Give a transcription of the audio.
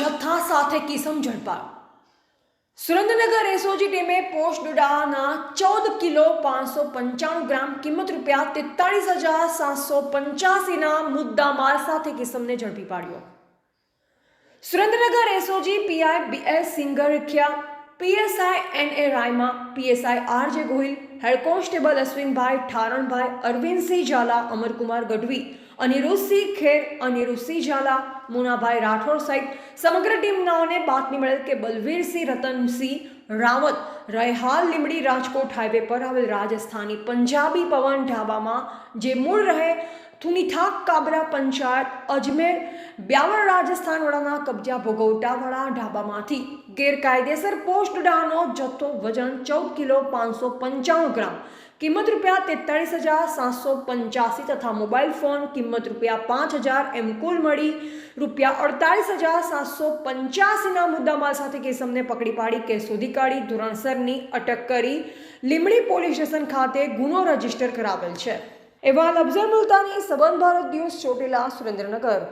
જથ્થા સાથે કિસમ ઝડપાયો। સુરેન્દ્રનગર એસઓજી ટીમે પોસ્ટ ડોડાના 14 કિલો 595 ગ્રામ કિંમત ₹43,785ના મુદ્દામાલ સાથે કિસમને ઝડપી પાડ્યો। Surendranagar SOG PI BS Singarakhiya, PSI NA Rayma, PSI RJ Gohil, head constable Ashwinbhai Tharanbhai, Arvindsinh Zala, Amarkumar Gadhvi, Anirudhsinh Kher, Anirudhsinh Zala, Munabhai Rathod સહિત સમગ્ર ટીમનાઓને બાતમી મળેલ કે બલવીરસિંહ રતનસિંહ રાવત રહેહાલ લીંબડી રાજકોટ હાઈવે પર આવેલ રાજસ્થાની પંજાબી પવન ઢાબામાં, જે મૂળ રહે થુનીથાક કાબરા પંચાયત અજમેર 52 રાજસ્થાન વાળાના કબજા ભોગવટાવાળા ઢાબામાંથી ગેરકાયદેસર પોસ્ટ ડોડાનો જથ્થો વજન 14 કિલો 595 ગ્રામ કિંમત ₹43,785 તથા મોબાઈલ ફોન કિંમત ₹5,000 એમ કુલ મળી ₹48,785ના મુદ્દામાલ સાથે કેસમને પકડી પાડી કેસ શોધી કાઢી ધોરણસરની અટક કરી લીંબડી પોલીસ સ્ટેશન ખાતે ગુનો રજીસ્ટર કરાવેલ છે। એવા અફઝલ મુલ્તાની, સંબંધ ભારત ન્યૂઝ, ચોટીલા, સુરેન્દ્રનગર।